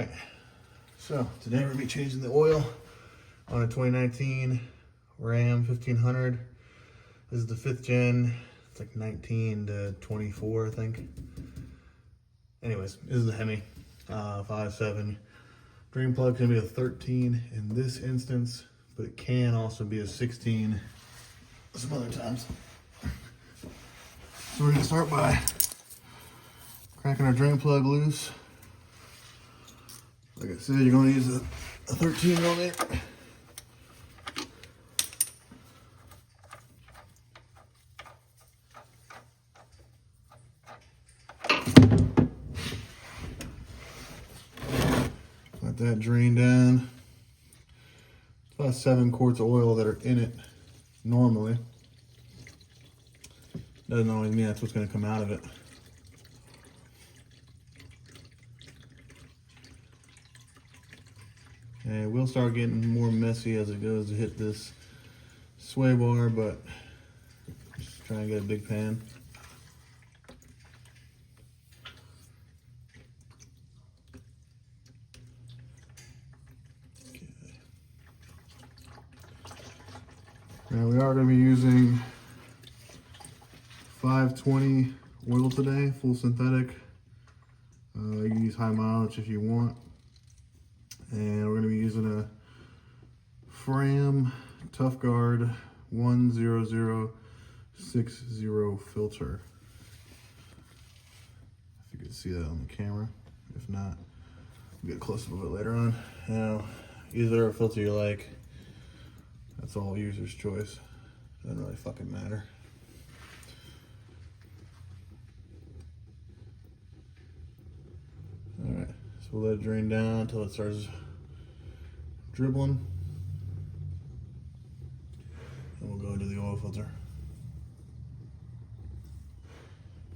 right, so today we're gonna be changing the oil on a 2019 Ram 1500. This is the 5th gen. It's like 19 to 24, I think. Anyways, this is the Hemi 5.7. Drain plug can be a 13 in this instance, but it can also be a 16 some other times. So we're gonna start by cracking our drain plug loose. Like I said, you're gonna use a 13 millimeter. Let that drain down. It's about 7 quarts of oil that are in it normally. Doesn't always mean that's what's gonna come out of it. And it will start getting more messy as it goes to hit this sway bar, but just try and get a big pan. Okay. Now we are going to be using 520 oil today, full synthetic. You can use high mileage if you want. And we're going to be using a Fram Tough Guard 10060 filter. If you can see that on the camera. If not, we'll get a close-up of it later on. Now, use whatever filter you like. That's all user's choice. Doesn't really fucking matter. Alright, so we'll let it drain down until it starts dribbling. And we'll go into the oil filter.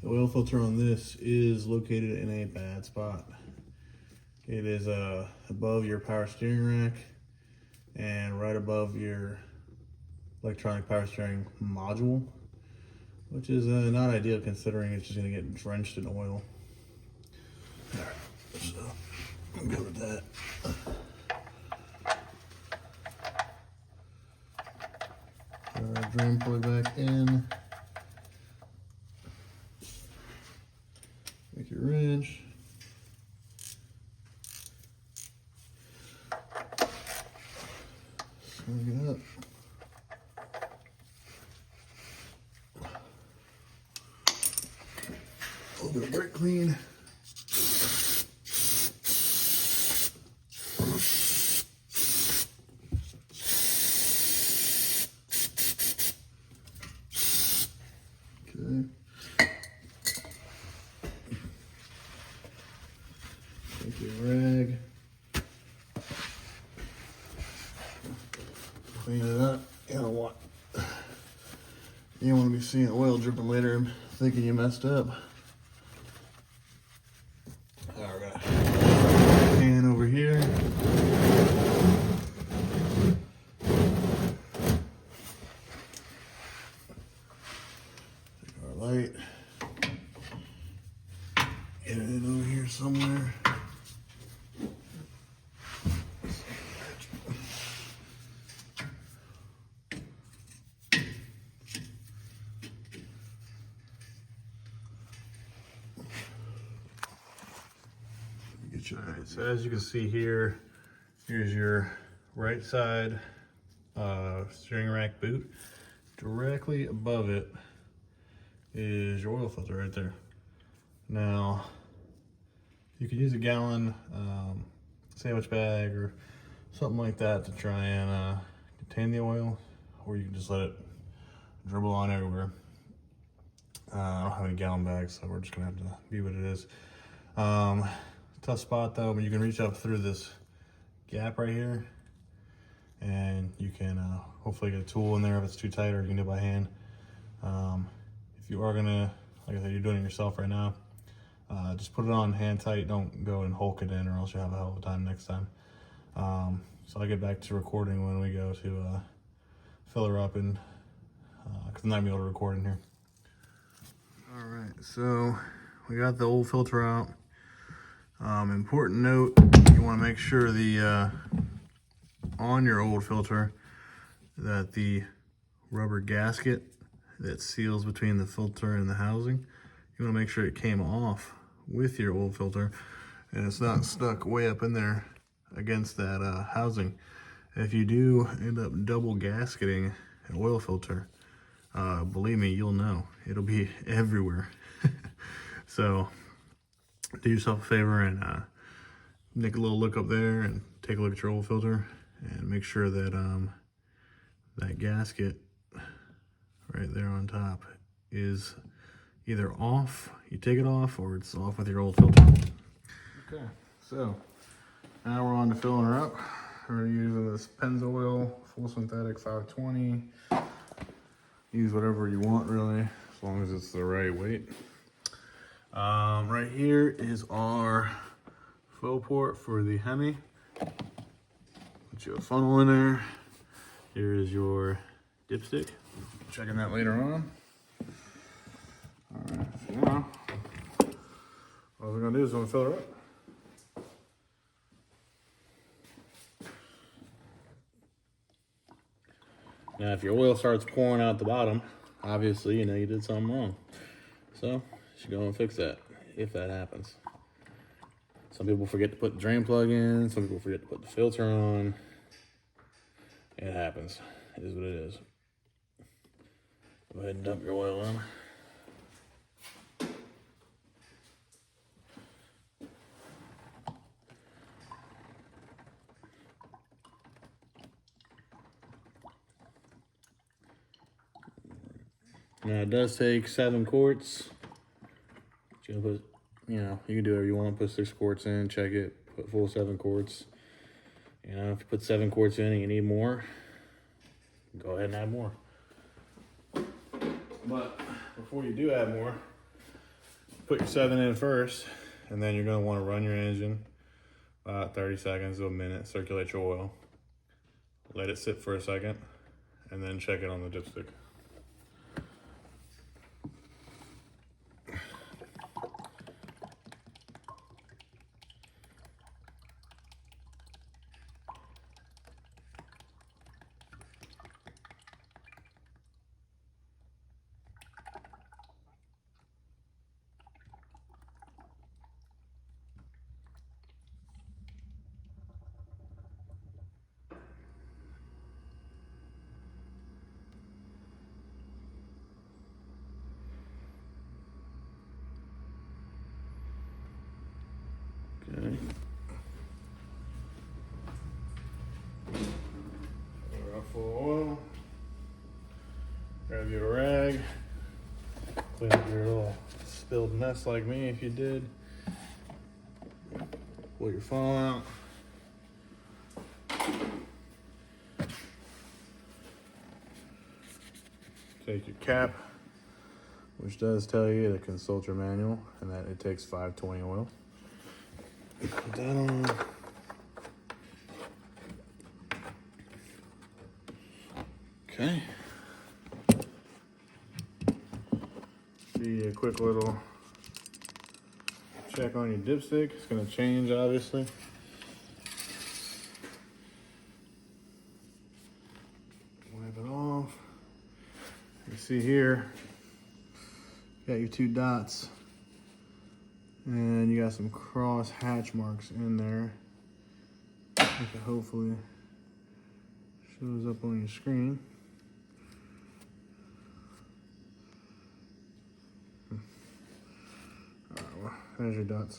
The oil filter on this is located in a bad spot. It is above your power steering rack and right above your electronic power steering module, which is not ideal considering it's just going to get drenched in oil. Alright, so I'm good with that. Put our drain plug back in. Make your wrench. Snug it up. A little bit of brake clean. Take your rag, clean it up. You don't want to be seeing oil dripping later and thinking you messed up. All right, pan over here. Take our light, get it in over here somewhere. Alright, so as you can see here, here's your right side steering rack boot. Directly above it is your oil filter right there. Now, you could use a gallon sandwich bag or something like that to try and contain the oil, or you can just let it dribble on everywhere. I don't have any gallon bags, so we're just gonna have to be what it is. Tough spot though, but you can reach up through this gap right here and you can hopefully get a tool in there if it's too tight, or you can do it by hand. If you are gonna, like I said, you're doing it yourself right now, just put it on hand tight. Don't go and hulk it in, or else you'll have a hell of a time next time. So I'll get back to recording when we go to fill her up, and because I'm not gonna be able to record in here. All right, so we got the old filter out. Important note, you want to make sure the on your old filter that the rubber gasket that seals between the filter and the housing, you want to make sure it came off with your old filter and it's not stuck way up in there against that housing. If you do end up double gasketing an oil filter, believe me, you'll know. It'll be everywhere. So do yourself a favor and take a little look up there and take a look at your old filter and make sure that that gasket right there on top is either off, you take it off, or it's off with your old filter. Okay, so now we're on to filling her up. We're using this Pennzoil Full Synthetic 520. Use whatever you want really, as long as it's the right weight. Right here is our faux port for the Hemi. Put you a funnel in there. Here is your dipstick. Checking that later on. All right, so now all we're gonna do is we're gonna fill her up. Now, if your oil starts pouring out the bottom, obviously you know you did something wrong. So you should go and fix that if that happens. Some people forget to put the drain plug in. Some people forget to put the filter on. It happens. It is what it is. Go ahead and dump your oil in. Now it does take 7 quarts. You can put, you know, you can do whatever you want. Put 6 quarts in, check it, put full 7 quarts. You know, if you put 7 quarts in and you need more, go ahead and add more. But before you do add more, put your 7 in first, and then you're gonna wanna run your engine about 30 seconds to a minute, circulate your oil, let it sit for a second, and then check it on the dipstick. Okay. We're up full of oil. Grab your rag. Clean up your little spilled mess like me if you did. Pull your funnel out. Take your cap, which does tell you to consult your manual and that it takes 520 oil. Put that on. Okay. See a quick little check on your dipstick. It's gonna change, obviously. Wipe it off. You see here, you got your 2 dots. And you got some cross hatch marks in there. Which hopefully shows up on your screen. Alright, well, there's your dots.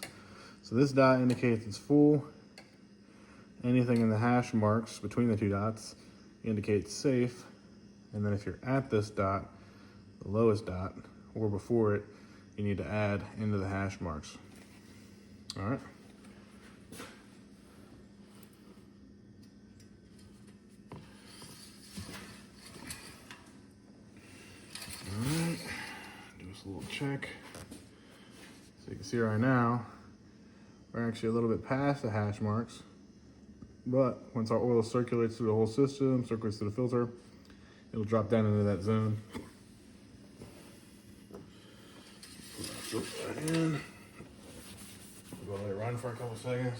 So this dot indicates it's full. Anything in the hash marks between the 2 dots indicates safe. And then if you're at this dot, the lowest dot, or before it, you need to add into the hash marks. All right. All right, do this little check. So you can see right now, we're actually a little bit past the hash marks, but once our oil circulates through the whole system, circulates through the filter, it'll drop down into that zone. Put that in. Go let it run for a couple seconds.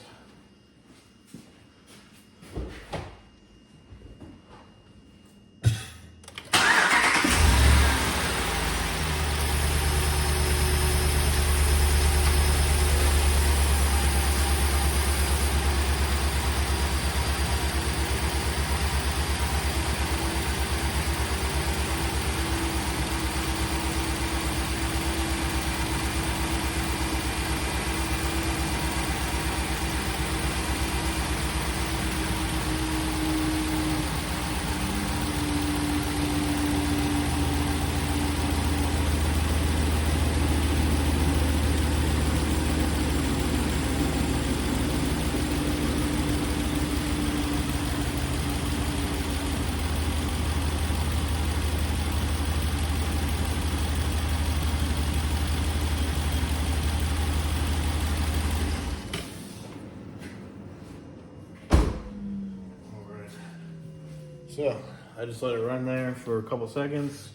So I just let it run there for a couple seconds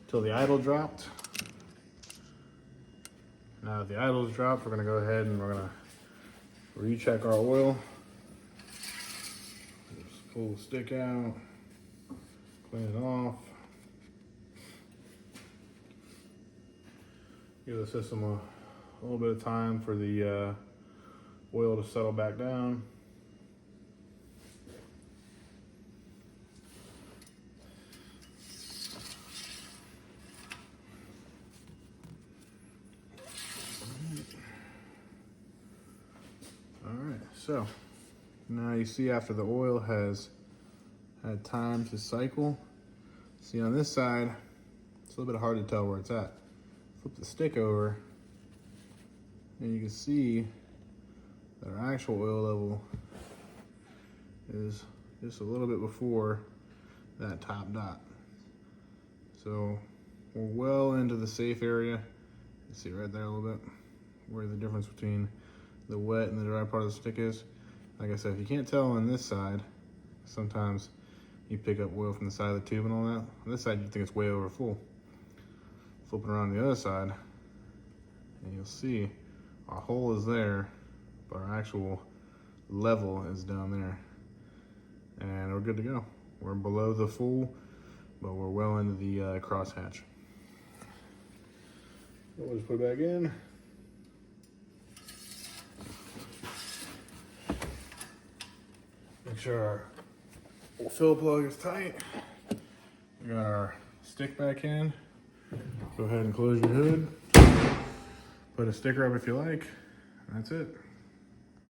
till the idle dropped. Now that the idle's dropped, we're gonna go ahead and we're gonna recheck our oil. Just pull the stick out, clean it off. Give the system a little bit of time for the oil to settle back down. Alright, so now you see after the oil has had time to cycle, see on this side, it's a little bit hard to tell where it's at. Flip the stick over and you can see that our actual oil level is just a little bit before that top dot. So we're well into the safe area. You see right there a little bit where the difference between the wet and the dry part of the stick is. Like I said, if you can't tell on this side, sometimes you pick up oil from the side of the tube and all that. On this side, you think it's way over full. Flip it around the other side, and you'll see our hole is there, but our actual level is down there. And we're good to go. We're below the full, but we're well into the crosshatch. So we'll just put it back in. Make sure our fill plug is tight. We got our stick back in. Go ahead and close your hood. Put a sticker up if you like. That's it.